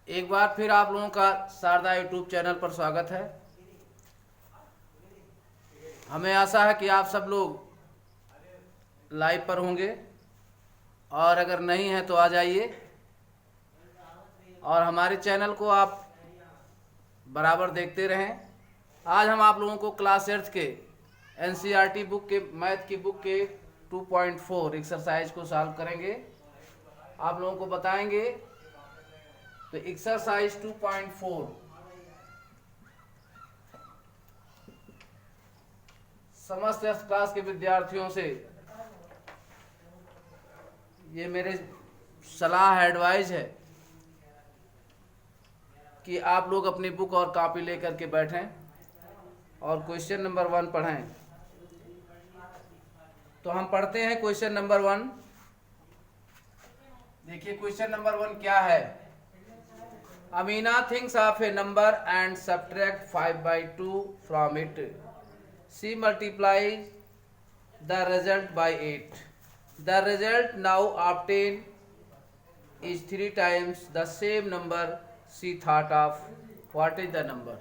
एक बार फिर आप लोगों का शारदा यूट्यूब चैनल पर स्वागत है। हमें आशा है कि आप सब लोग लाइव पर होंगे और अगर नहीं है तो आ जाइए और हमारे चैनल को आप बराबर देखते रहें। आज हम आप लोगों को क्लास 8 के एनसीईआरटी बुक के मैथ की बुक के 2.4 एक्सरसाइज को सॉल्व करेंगे, आप लोगों को बताएंगे। तो एक्सरसाइज 2.4 समस्त क्लास के विद्यार्थियों से ये मेरे सलाह एडवाइस है कि आप लोग अपनी बुक और कॉपी लेकर के बैठें और क्वेश्चन नंबर 1 पढ़ें। तो हम पढ़ते हैं क्वेश्चन नंबर 1। देखिए क्वेश्चन नंबर 1 क्या है। Amina thinks of a number and subtract 5/2 from it. She multiplies the result by 8. The result now obtained is 3 times the same number she thought of. What is the number?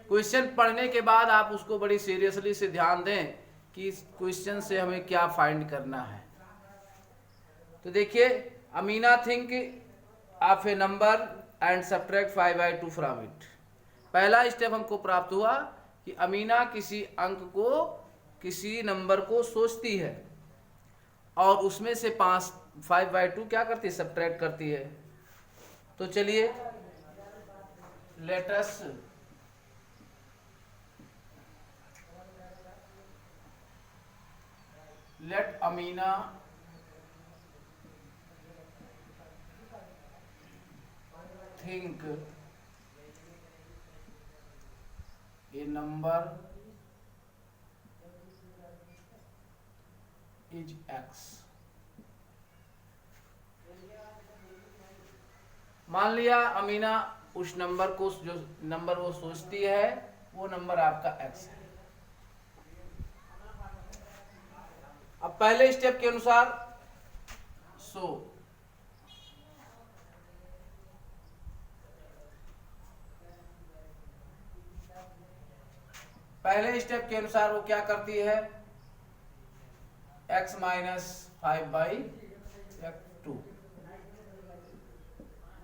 Question पढ़ने के बाद आप उसको बड़ी seriously से ध्यान दें कि इस क्वेश्चन से हमें क्या फाइंड करना है। तो देखिए, Amina think of A number and subtract 5/2 from it. पहला स्टेप हमको प्राप्त हुआ कि अमीना किसी अंक को, किसी नंबर को सोचती है और उसमें से 5/2 क्या करती है, सब्ट्रैक्ट करती है। तो चलिए let Amina think a number is x। मान लिया अमीना उस नंबर को, जो नंबर वो सोचती है वो नंबर आपका x है। अब पहले स्टेप के अनुसार पहले स्टेप के अनुसार वो क्या करती है, x माइनस 5/2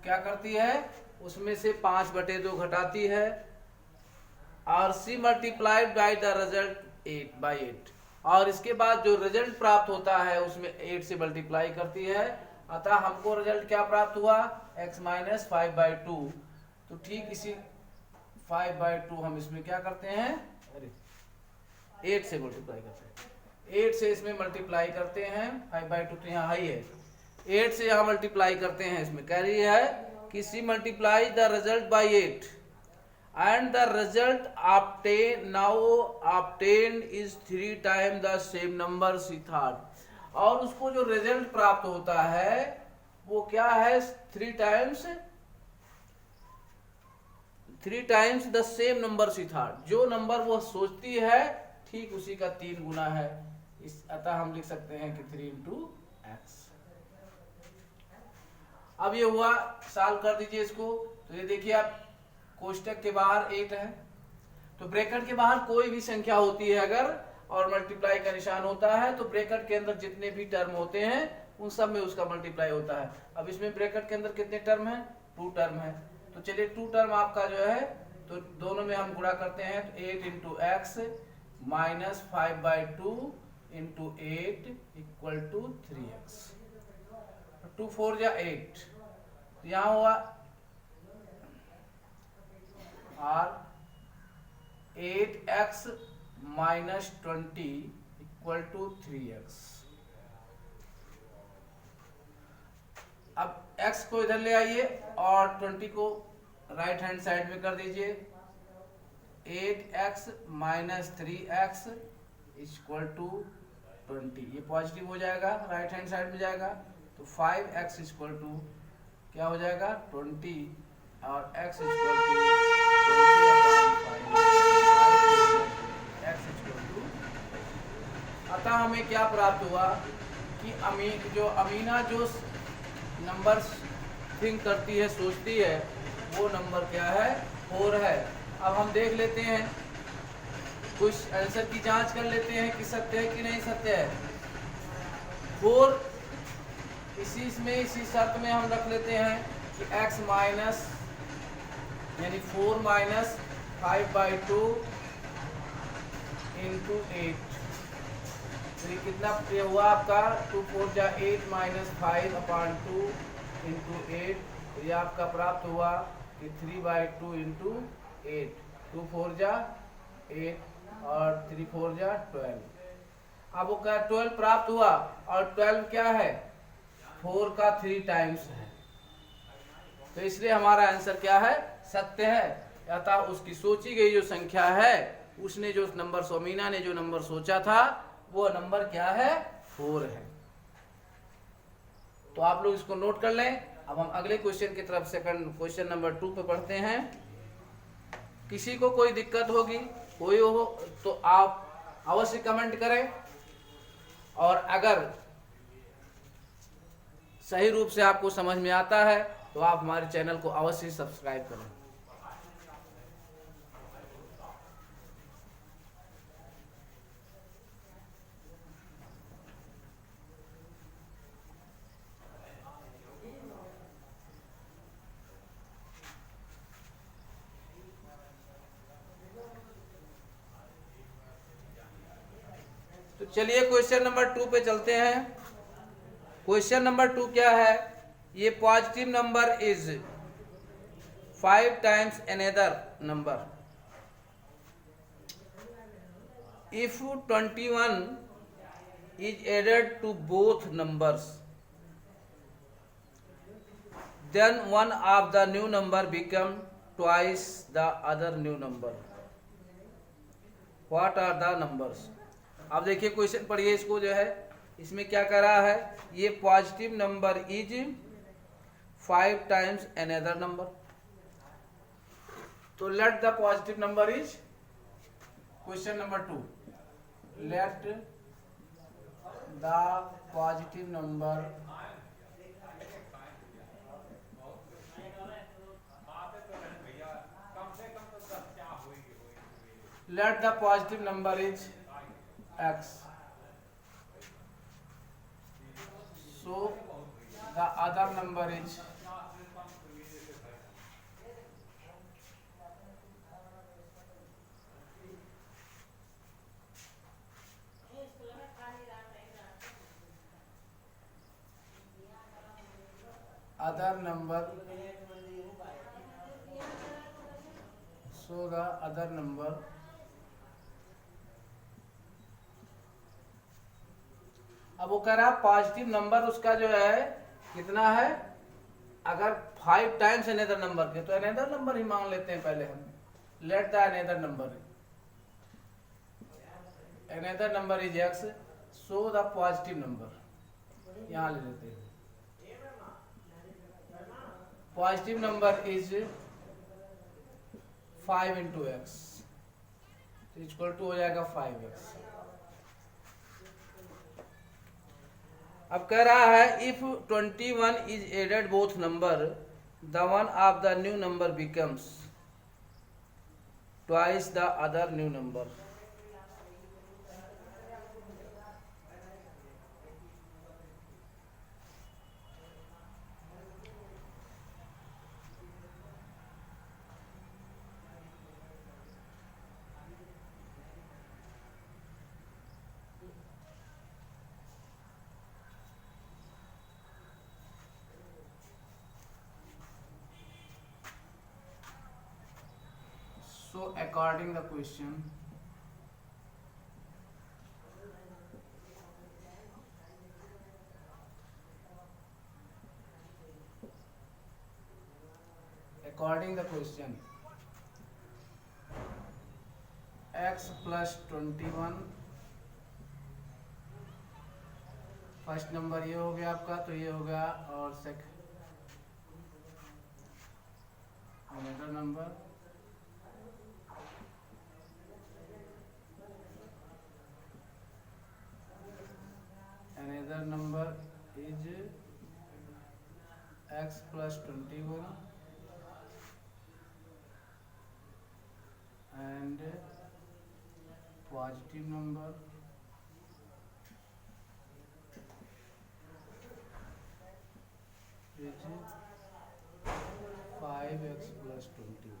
क्या करती है, उसमें से 5/2 घटाती है और c multiplied by the result 8/8 और इसके बाद जो रिजल्ट प्राप्त होता है उसमें 8 से मल्टीप्लाई करती है। अतः हमको रिजल्ट क्या प्राप्त हुआ, x माइनस 5/2। तो ठीक इसी 5/2 हम इसमें क्या करते हैं, 8 से मल्टीप्लाई करते हैं। 8 से इसमें मल्टीप्लाई करते हैं, 5/2 तो यहाँ हाई है, 8 से यहाँ मल्टीप्लाई करते हैं। इसमें कह रही है कि see multiply the result by 8 and the result now obtained is 3 time the same number C thought. और उसको जो रिजल्ट प्राप्त होता है वो क्या है, 3 times the same number C thought. जो नंबर वो सोचती है ठीक उसी का 3 गुना है। अतः हम लिख सकते हैं कि 3 into x। अब ये हुआ, सॉल्व कर दीजिए इसको। तो ये देखिए आप, कोष्टक के बाहर 8 है तो ब्रैकेट के बाहर कोई भी संख्या होती है अगर और मल्टीप्लाई का निशान होता है तो ब्रैकेट के अंदर जितने भी टर्म होते हैं उन सब में उसका मल्टीप्लाई होता है। अब इसमें ब्रैकेट के अंदर कितने टर्म है, 2 टर्म है। तो चलिए 2 टर्म आपका जो है तो दोनों में हम गुणा करते हैं। तो 8 into x minus 5/2 into 8 equal to 3x। 2 4 जा 8, तो यहाँ हुआ और 8x minus 20 equal to 3x। अब x को इधर ले आइए और 20 को राइट हैंड साइड में कर दीजिए। 8x minus 3x equal to 20, ये पॉजिटिव हो जाएगा, राइट हैंड साइड में जाएगा। तो 5x इक्वल टू क्या हो जाएगा, 20 और x equal to 20/5 equal to. अतः हमें क्या प्राप्त हुआ कि अमीना जो नंबर थिंक करती है, सोचती है, वो नंबर क्या है, 4 है। अब हम देख लेते हैं, कुछ आंसर की जांच कर लेते हैं कि सत्य है कि नहीं सत्य है। 4 इसी शर्त में हम रख लेते हैं कि x माइनस यानी 4 माइनस 5/2 इंटू 8, तो ये कितना ये हुआ आपका 2 4 जा 8 माइनस 5/2 इंटू 8, तो ये आपका प्राप्त हुआ कि 3/2 इंटू 8, 2 4 जा 8 और 3 4 जा 12। अब वो क्या 12 प्राप्त हुआ, और 12 क्या है, 4 का 3 टाइम्स है, तो इसलिए हमारा आंसर क्या है, सत्य है। अतः उसकी सोची गई जो संख्या है, उसने जो नंबर, सोमीना ने जो नंबर सोचा था, वो नंबर क्या है, 4 है। तो आप लोग इसको नोट कर लें। अब हम अगले क्वेश्चन की तरफ सेकंड क्वेश्चन नंबर 2 पे पढ़ते हैं। किसी को कोई दिक्कत होगी, कोई हो तो आप अवश्य कमेंट करें, और अगर सही रूप से आपको समझ में आता है तो आप हमारे चैनल को अवश्य सब्सक्राइब करें। तो चलिए क्वेश्चन नंबर 2 पे चलते हैं। क्वेश्चन नंबर 2 क्या है, ये positive number is 5 times another number if 21 is added to both numbers, then one of the new number become twice the other new number. What are the numbers? अब देखिए question पढ़िए इसको, जो है इसमें क्या कर रहा है, ये positive number is 5 times another number, तो let the positive number is, question number 2, let the positive number let the positive number is x, so the other number is other number, so the other number अब वो कह रहा है positive number उसका जो है कितना है, अगर 5 टाइम्स अनदर नंबर के, तो अनदर नंबर ही मान लेते हैं पहले हम, let the another number is x, so the positive number यहां ले लेते हैं, positive number is 5 into x, equal to हो जाएगा 5x। अब कह रहा है if 21 is added both number, the one of the new number becomes twice the other new number. So according the question, x plus 21, first number ये हो गया आपका, तो ये हो गया, और another number is x plus 21 and positive number is 5x plus 20.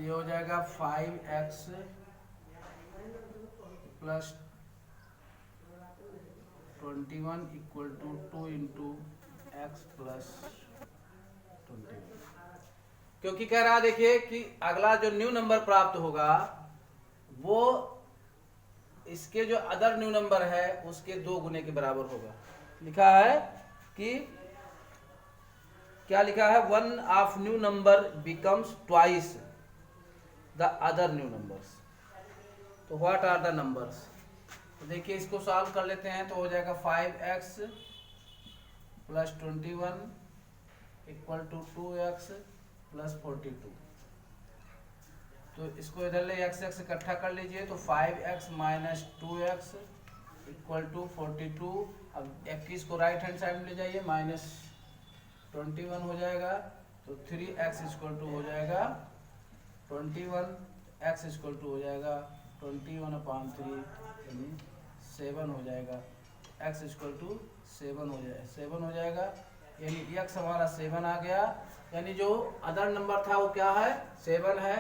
ये हो जाएगा 5x plus 21 equal to 2 into x plus 21, क्योंकि कह रहा देखिए कि अगला जो न्यू नंबर प्राप्त होगा वो इसके जो अदर न्यू नंबर है उसके 2 गुने के बराबर होगा। लिखा है कि क्या लिखा है, one of new number becomes twice the other new numbers. तो व्हाट आर द नंबर्स? तो देखिए इसको सॉल्व कर लेते हैं। तो हो जाएगा 5x plus 21 equal to 2x plus 42। तो इसको इधर ले x इकट्ठा कर लीजिए। तो 5x minus 2x equal to 42। अब 21 को राइट हैंड साइड में ले जाइए, माइनस 21 हो जाएगा। तो 3x इक्वल टू हो जाएगा 21, x इक्वल टू हो जाएगा 21/3 यानी 7 हो जाएगा। x इक्वल टू 7 हो जाएगा यानी x हमारा 7 आ गया। यानी जो अदर नंबर था वो क्या है, 7 है।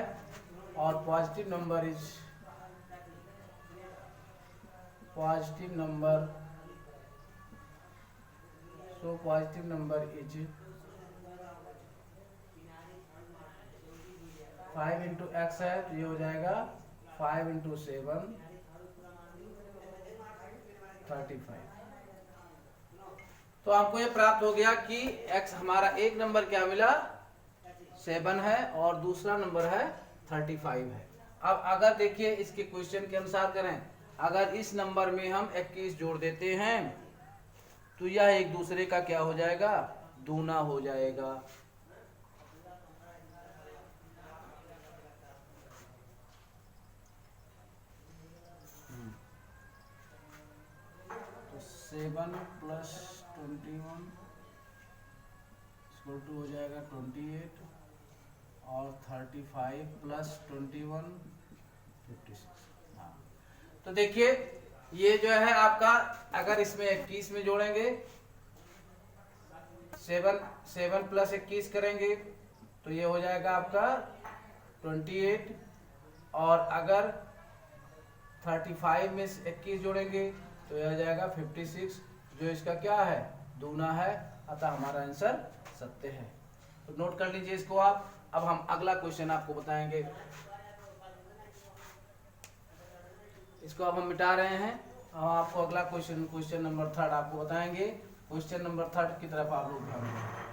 और positive number is positive number is 5 into x है। तो ये हो जाएगा 5 इंटू 7 35। तो आपको ये प्राप्त हो गया कि x हमारा एक नंबर क्या मिला, 7 है और दूसरा नंबर है 35 है। अब अगर देखिए इसके क्वेश्चन के अनुसार करें, अगर इस नंबर में हम 21 जोड़ देते हैं तो यह एक दूसरे का क्या हो जाएगा, दूना हो जाएगा। तो 7 प्लस 21 इक्वल टू हो जाएगा 28 और 35 प्लस 21 56। हाँ, तो देखिए ये जो है आपका, अगर इसमें 21 में जोड़ेंगे 7 प्लस 21 करेंगे तो ये हो जाएगा आपका 28। और अगर 35 में 21 जोड़ेंगे तो यह हो जाएगा 56, जो इसका क्या है, दूना है। अतः हमारा आंसर सत्य है। तो नोट कर लीजिए इसको आप। अब हम अगला क्वेश्चन आपको बताएंगे। इसको अब हम मिटा रहे हैं। अब आपको अगला क्वेश्चन नंबर 3 आपको बताएंगे। क्वेश्चन नंबर 3 की तरफ आप लोग ध्यान दें।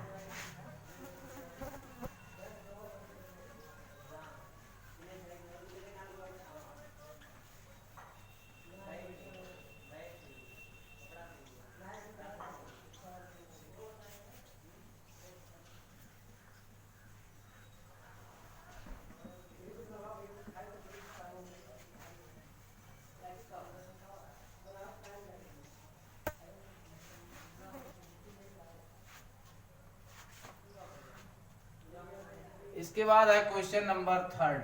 इसके बाद है question number 3।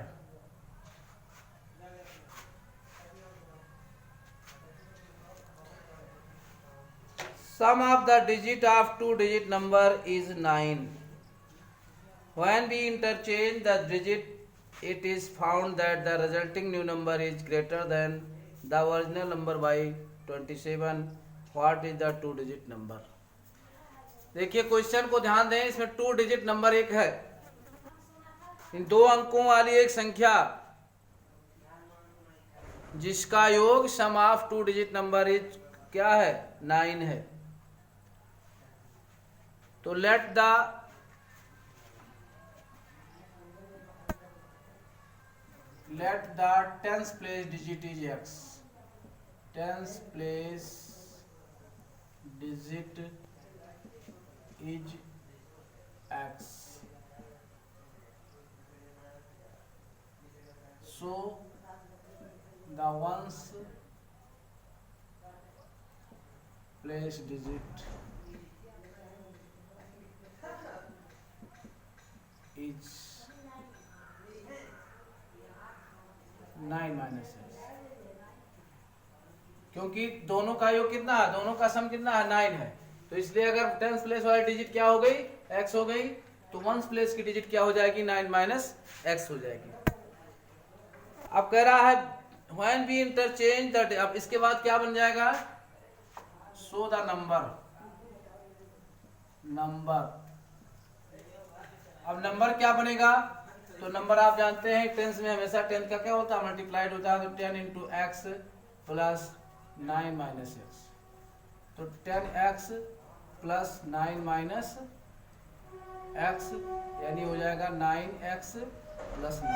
Sum of the digit of 2-digit number is 9. When we interchange the digit, it is found that the resulting new number is greater than the original number by 27. What is the 2-digit number? देखिए question को ध्यान दें। इसमें 2-digit number एक है, इन 2 अंकों वाली एक संख्या जिसका योग सम ऑफ 2-digit नंबर इज क्या है, 9 है। तो let the tens place digit is x। Tens place digit is x। so the ones place digit is 9 minus x, क्योंकि दोनों का योग कितना है, दोनों का सम कितना है 9 है, तो इसलिए अगर टेंस प्लेस वाली डिजिट क्या हो गई x हो गई, तो वंस प्लेस की डिजिट क्या हो जाएगी 9 माइनस एक्स हो जाएगी। अब कह रहा है व्हेन वी इंटरचेंज द, अब इसके बाद क्या बन जाएगा, सो द नंबर, अब नंबर क्या बनेगा, तो नंबर आप जानते हैं टेंस में हमेशा टेंस का क्या होता है मल्टीप्लाइड होता है, तो 10 into x plus 9 minus x, तो 10x प्लस 9 माइनस एक्स यानी हो जाएगा 9x प्लस 9,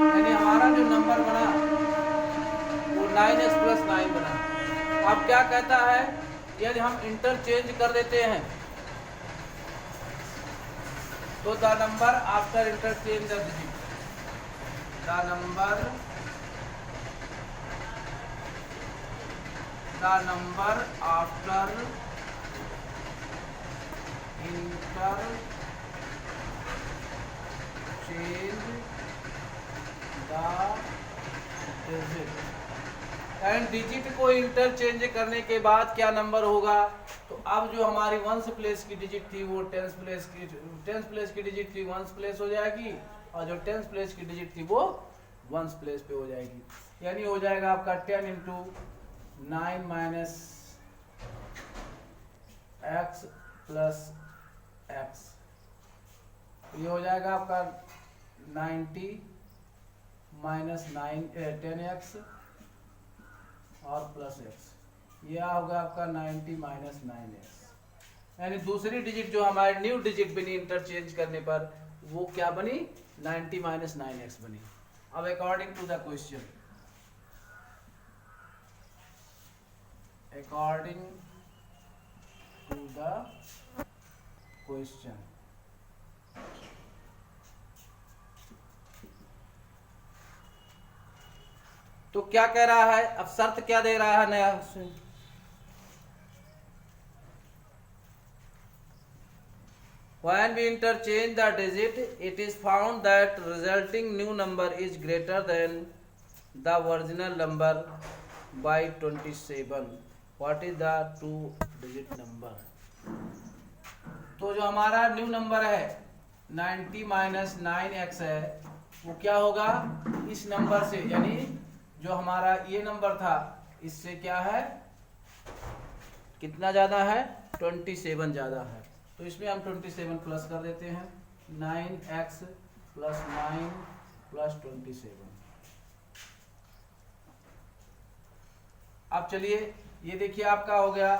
यानी हमारा जो नंबर बना वो 9x प्लस 9 बना। अब क्या कहता है, यदि हम इंटरचेंज कर देते हैं तो the number after interchange the digit, the number after interchange the digit, and digit को इंटरचेंज करने के बाद क्या नंबर होगा, तो अब जो हमारी वंस प्लेस की डिजिट थी वो टेंस प्लेस की डिजिट थी वंस प्लेस हो जाएगी, और जो टेंस प्लेस की डिजिट थी वो वंस प्लेस पे हो जाएगी, यानी हो जाएगा आपका 10 into 9 minus x plus x, ये हो जाएगा आपका 90 माइनस 10x और प्लस एक्स, यह होगा आपका 90 माइनस 9x, यानी दूसरी डिजिट जो हमारी न्यू डिजिट बनी इंटरचेंज करने पर वो क्या बनी 90 माइनस 9x बनी। अब according to the question, according to the question, तो क्या कह रहा है, अब शर्त क्या दे रहा है नया, when we interchange the digit it is found that resulting new number is greater than the original number by 27, what is the two digit number, तो जो हमारा न्यू नंबर है 90 माइनस 9x है वो क्या होगा इस नंबर से, यानी जो हमारा ये नंबर था इससे क्या है कितना ज्यादा है 27 ज्यादा है, तो इसमें हम 27 प्लस कर देते हैं 9x प्लस 9 प्लस 27। अब चलिए ये देखिए आपका हो गया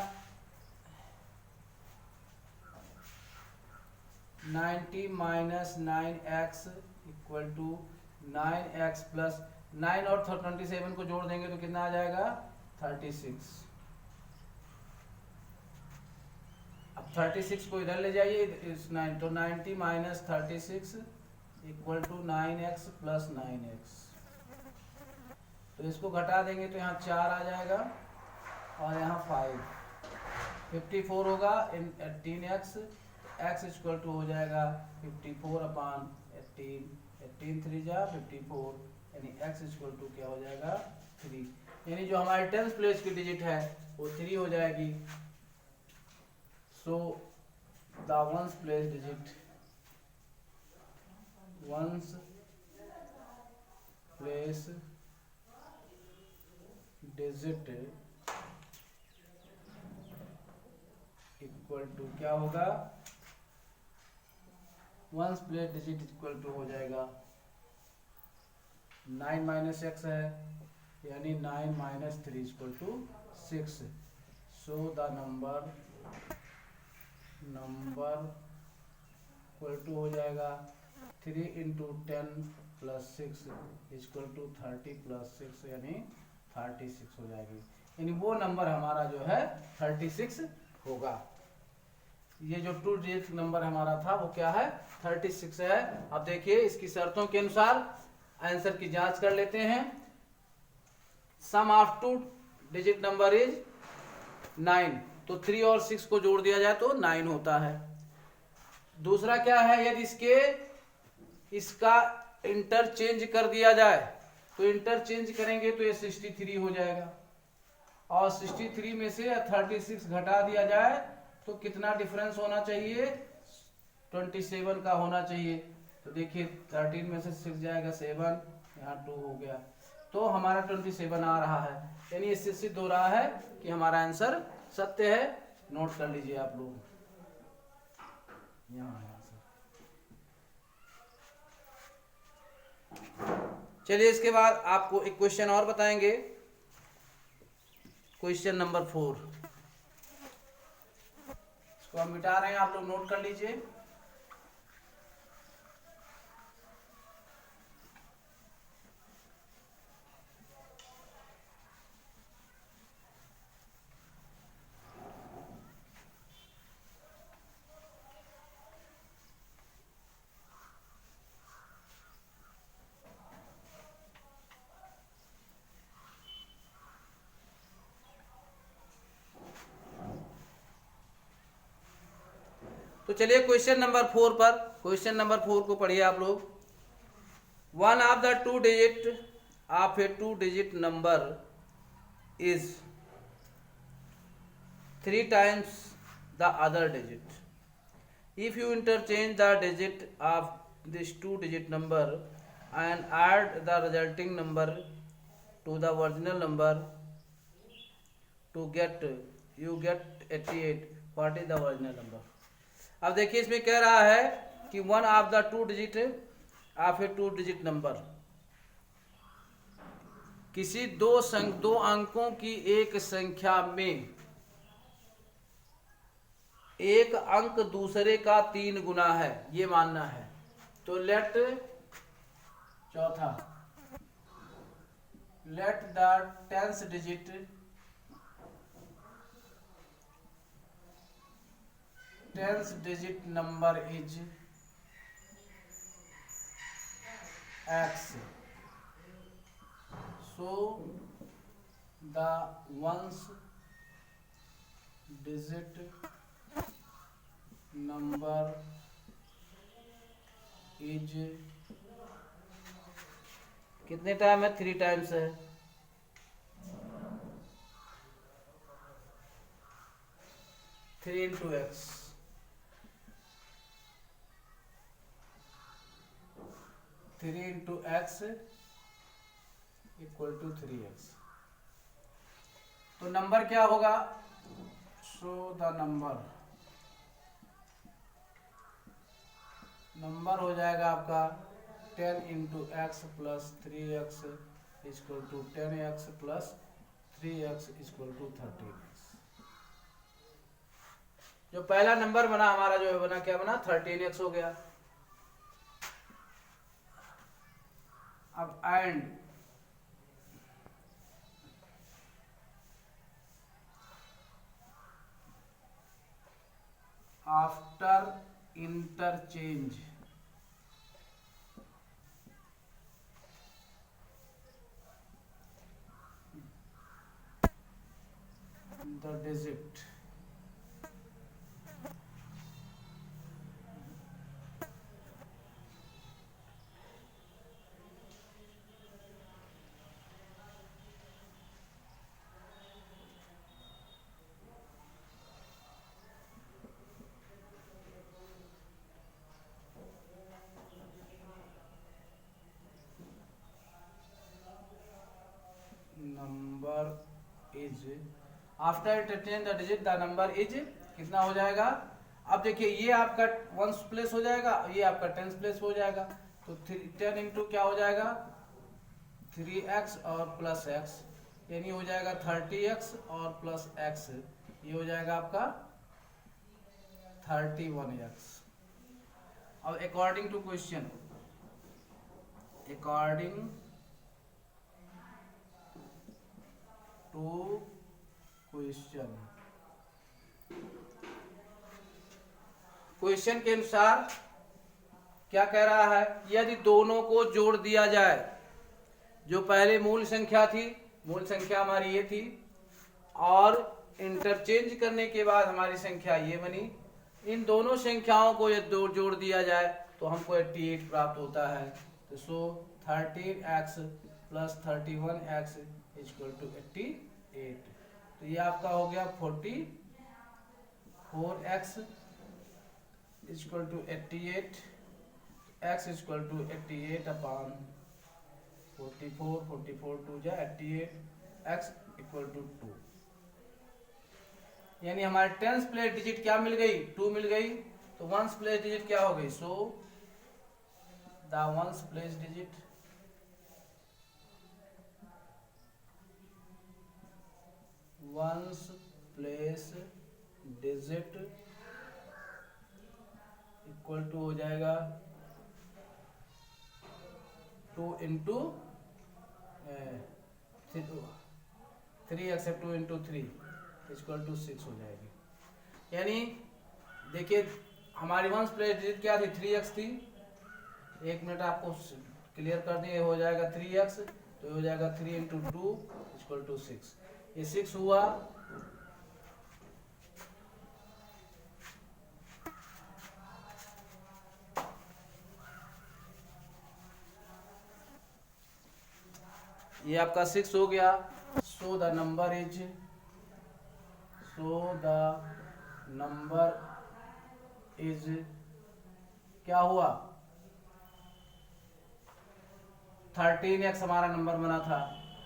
90 minus 9x equal to 9x plus 9 और 27 को जोड़ देंगे तो कितना आ जाएगा 36। अब 36 को इधर ले जाइए इस 9, तो 90 minus 36 equal to 9x plus 9x, तो इसको घटा देंगे तो यहाँ 4 आ जाएगा और यहाँ 5, 54 होगा इन 18x, x इक्वल टू हो जाएगा 54 अपान 18, 18 3 जा 54, यानी x इक्वल टू क्या हो जाएगा 3, यानी जो हमारी टेंस प्लेस की डिजिट है वो 3 हो जाएगी। So the ones place digit equal to क्या होगा ones place digit equal to हो जाएगा 9 माइनस एक्स है यानी 9 minus 3 equal to 6। So the number equal to हो जाएगा 3 into 10 plus 6 equal to 30 plus 6 यानी 36 हो जाएगी, यानी वो नंबर हमारा जो है 36 होगा। ये जो 2 डिजिट नंबर हमारा था वो क्या है 36 है। अब देखिए इसकी शर्तों के अनुसार आंसर की जांच कर लेते हैं। Sum of two digit number is 9, तो 3 और 6 को जोड़ दिया जाए तो 9 होता है। दूसरा क्या है, यदि इसका इंटरचेंज कर दिया जाए, तो इंटरचेंज करेंगे तो ये 63 हो जाएगा, और 63 में से 36 घटा दिया जाए तो कितना डिफरेंस होना चाहिए, 27 का होना चाहिए। तो देखिए 13 में से 6 जाएगा 7, यहाँ 2 हो गया, तो हमारा 27 आ रहा है। यानी इससे सिद्ध हो रहा है कि हमारा आंसर सत्य है। नोट कर लीजिए आप लोग, यहाँ है आंसर। चलिए इसके बाद आपको एक क्वेश्चन और बताएंगे, क्वेश्चन नंबर 4। इसको हम मिटा रहे हैं, आप लोग नोट कर लीजिए। तो चलिए क्वेश्चन नंबर 4 पर, क्वेश्चन नंबर 4 को पढ़िए आप लोग। One of the two digit of A to digit number is 3 times the other digit. If you interchange the digit of this two digit number and add the resulting number to the original number to get you get 88, what is the original number? अब देखिए इसमें कह रहा है कि one of the two digit of A to digit number, किसी दो अंकों की एक संख्या में एक अंक दूसरे का 3 गुना है, ये मानना है। तो let the tenth digit number is x, so the ones digit number is कितने टाइम है, 3 टाइम्स है। Three into x, 3 into x equal to 3x। तो नंबर क्या होगा, सो द नंबर हो जाएगा आपका 10 into x plus 3x equal to 10x plus 3x equal to 13x। जो पहला नंबर बना हमारा, जो बना क्या बना, 13x हो गया। अब and after interchange the digit number is after interchange the digit the number is कितना हो जाएगा। अब देखिए ये आपका 1s प्लेस हो जाएगा, ये आपका 10s प्लेस हो जाएगा। तो 10 इंटू क्या हो जाएगा, 3x और प्लस x, यानी हो जाएगा 30x और प्लस x, ये हो जाएगा आपका 31x। अब according to question, according to question के अनुसार क्या कह रहा है, यदि दोनों को जोड़ दिया जाए, जो पहले मूल संख्या थी, मूल संख्या हमारी ये थी, और इंटरचेंज करने के बाद हमारी संख्या ये बनी, इन दोनों संख्याओं को यदि जोड़ दिया जाए तो हमको 88 प्राप्त होता है। तो सो 13x plus 31x equal to 88। तो ये आपका हो गया 44x equal to 88, x equal to 88 upon 44, 44 two जा 88, x इक्वल टू 2। यानी हमारे टेंस प्लेस डिजिट क्या मिल गई, 2 मिल गई। तो वंस प्लेस डिजिट क्या हो गई, so the ones place digit equal to हो जाएगा 2 into 3x 2 into 3 equal to 6 हो जाएगी। यानी देखिए हमारी वंस प्लेस डिजिट क्या थी, 3x थी। एक मिनट आपको क्लियर कर दिए, हो जाएगा 3x, तो हो जाएगा 3 इंटू 2 इक्वल टू 6। ये 6 हुआ। ये आपका 6 हो गया। सो द नंबर इज क्या हुआ, 13x हमारा नंबर बना था,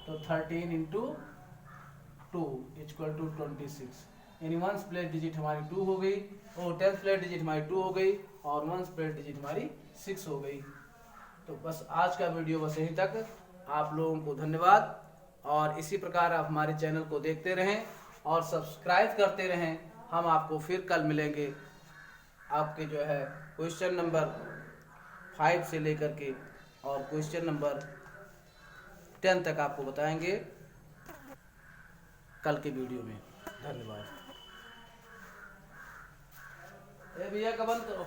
तो 13 इंटू 2 इक्वल टू 26। यानी वंस प्लेस डिजिट हमारी 2 हो गई, और टेंथ प्लेस डिजिट हमारी 2 हो गई, और वंस प्लेस डिजिट हमारी 6 हो गई। तो बस आज का वीडियो बस यहीं तक। आप लोगों को धन्यवाद, और इसी प्रकार आप हमारे चैनल को देखते रहें और सब्सक्राइब करते रहें। हम आपको फिर कल मिलेंगे, आपके जो है क्वेश्चन नंबर 5 से लेकर के और क्वेश्चन नंबर 10 तक आपको बताएंगे कल के वीडियो में। धन्यवाद। भैया का बंद करो।